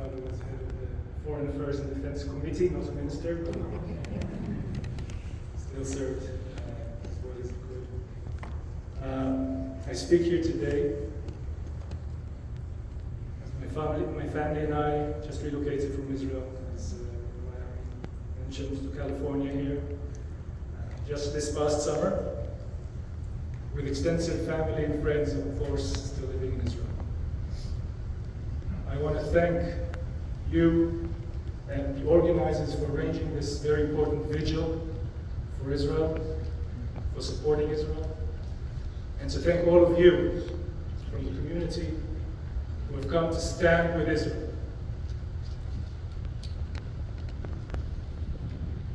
father was head of the Foreign Affairs and Defense Committee, not a minister, but still served as well as he could. I speak here today as my family and I just relocated from Israel, as I mentioned, to California here, just this past summer, with extensive family and friends, of course, still living in Israel. I want to thank you and the organizers for arranging this very important vigil for Israel, for supporting Israel, and to thank all of you from the community who have come to stand with Israel.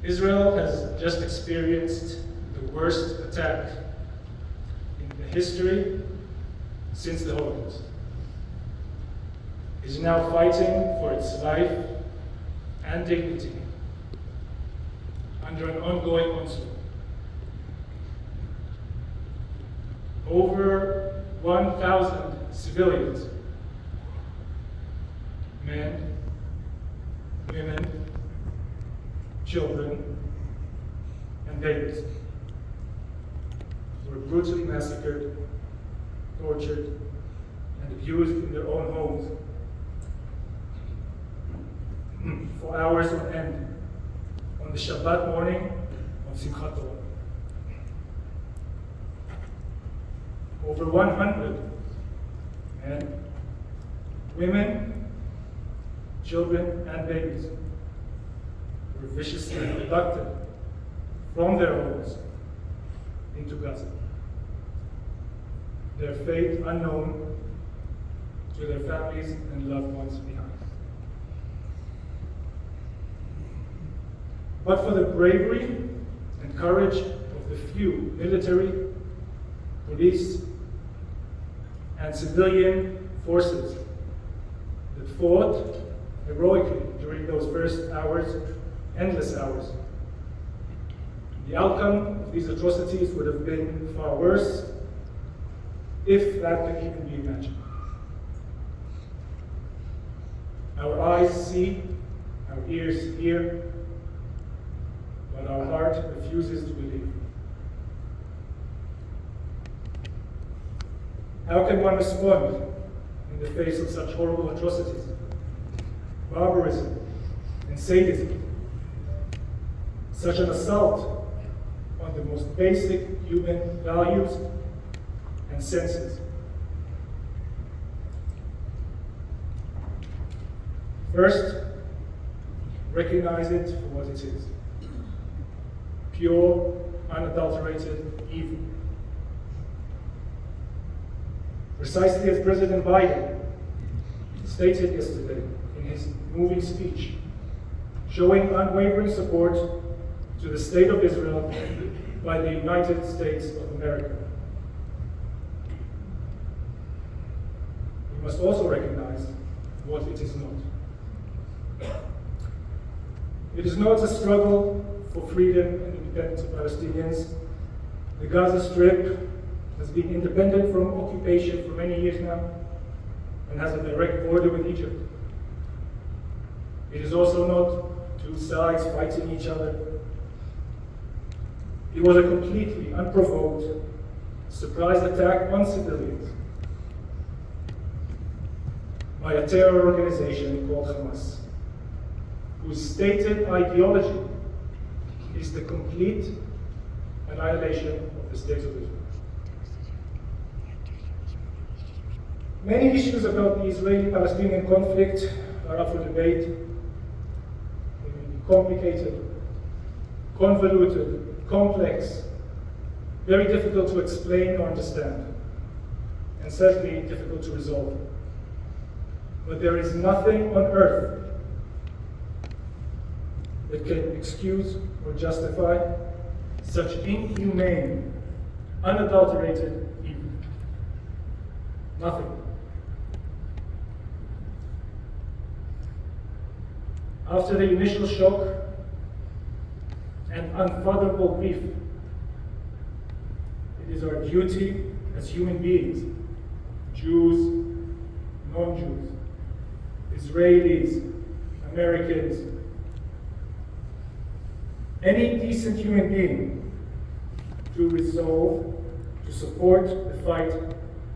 Israel has just experienced the worst attack in the history since the Holocaust. It is now fighting for its life and dignity under an ongoing onslaught. Over 1,000 civilians, men, women, children, and babies, were brutally massacred, tortured, and abused in their own homes for hours on end on the Shabbat morning of Simchat Torah. Over 100 men, women, children, and babies were viciously abducted from their homes into Gaza. Their fate unknown to their families and loved ones behind. But for the bravery and courage of the few military, police, and civilian forces that fought heroically during those first hours, endless hours, the outcome of these atrocities would have been far worse, if that can even be imagined. Our eyes see, our ears hear, but our heart refuses to believe. How can one respond in the face of such horrible atrocities, barbarism, and sadism? Such an assault on the most basic human values and senses. First, recognize it for what it is. Pure, unadulterated evil. Precisely as President Biden stated yesterday in his moving speech, showing unwavering support to the State of Israel by the United States of America. We must also recognize what it is not. It is not a struggle for freedom and independence of Palestinians. The Gaza Strip has been independent from occupation for many years now and has a direct border with Egypt. It is also not two sides fighting each other. It was a completely unprovoked surprise attack on civilians by a terror organization called Hamas, whose stated ideology is the complete annihilation of the State of Israel. Many issues about the Israeli-Palestinian conflict are up for debate. They may be complicated, convoluted, complex, very difficult to explain or understand, and certainly difficult to resolve. But there is nothing on earth that can excuse or justify such inhumane, unadulterated evil. Nothing. After the initial shock and unfathomable grief, it is our duty as human beings, Jews, non-Jews, Israelis, Americans, any decent human being to resolve to support the fight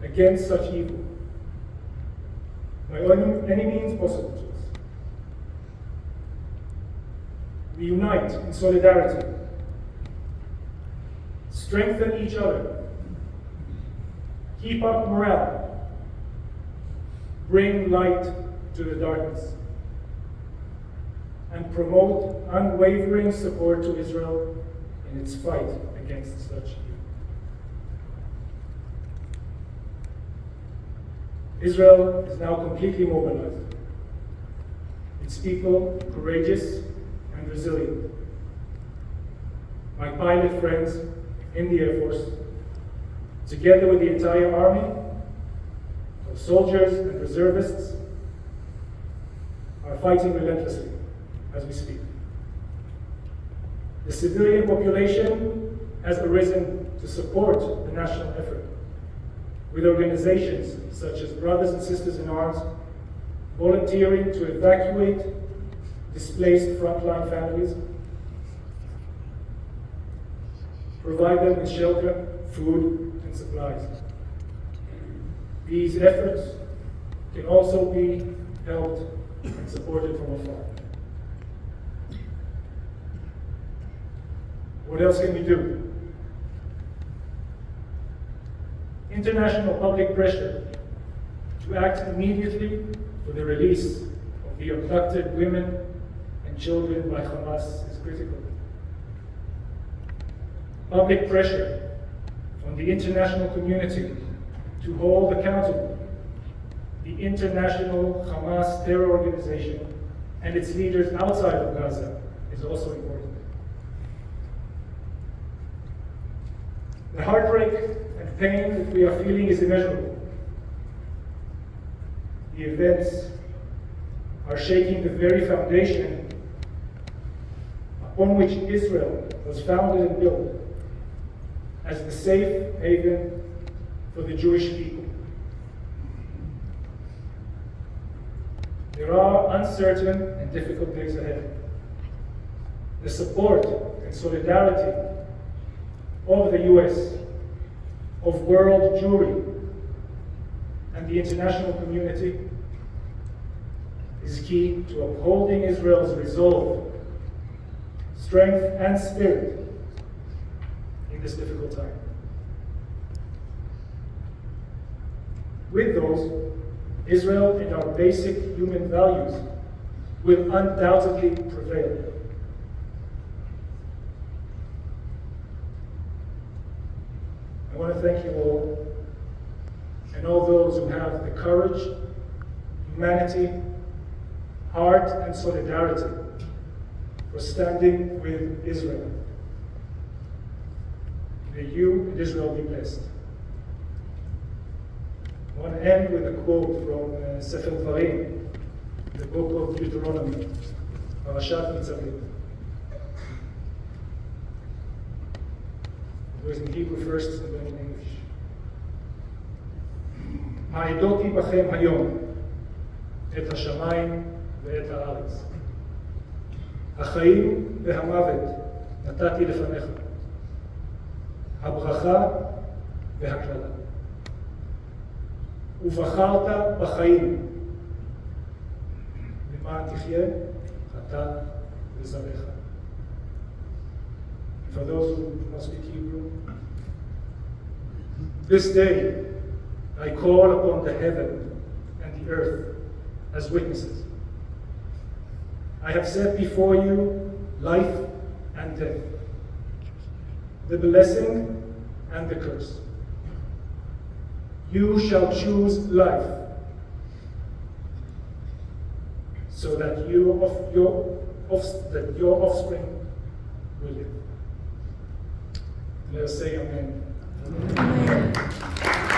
against such evil by any means possible to us. We unite in solidarity, strengthen each other, keep up morale, bring light to the darkness, and promote unwavering support to Israel in its fight against such evil. Israel is now completely mobilized. Its people courageous and resilient. My pilot friends in the Air Force, together with the entire army of soldiers and reservists, are fighting relentlessly as we speak. The civilian population has arisen to support the national effort, with organizations such as Brothers and Sisters in Arms volunteering to evacuate displaced frontline families, provide them with shelter, food, and supplies. These efforts can also be helped and supported from afar. What else can we do? International public pressure to act immediately for the release of the abducted women and children by Hamas is critical. Public pressure on the international community to hold accountable the international Hamas terror organization and its leaders outside of Gaza is also important. The heartbreak and pain that we are feeling is immeasurable. The events are shaking the very foundation upon which Israel was founded and built as the safe haven for the Jewish people. There are uncertain and difficult days ahead. The support and solidarity of the US, of world Jewry, and the international community is key to upholding Israel's resolve, strength, and spirit in this difficult time. With those, Israel and our basic human values will undoubtedly prevail. I want to thank you all, and all those who have the courage, humanity, heart, and solidarity for standing with Israel. May you and Israel be blessed. I want to end with a quote from Sefer Dvarim, the book of Deuteronomy, Parashat Nitzavim. It was in Hebrew first and then in English. העדותי בכם היום את השמיים ואת הארץ. החיים והמוות נתתי לפניך. הברכה והקללה. ובחרת בחיים למען תחיה אתה וזרעך. For those who must speak Hebrew, this day I call upon the heaven and the earth as witnesses. I have set before you life and death, the blessing and the curse. You shall choose life, so that your offspring will live. Let us say amen. Amen.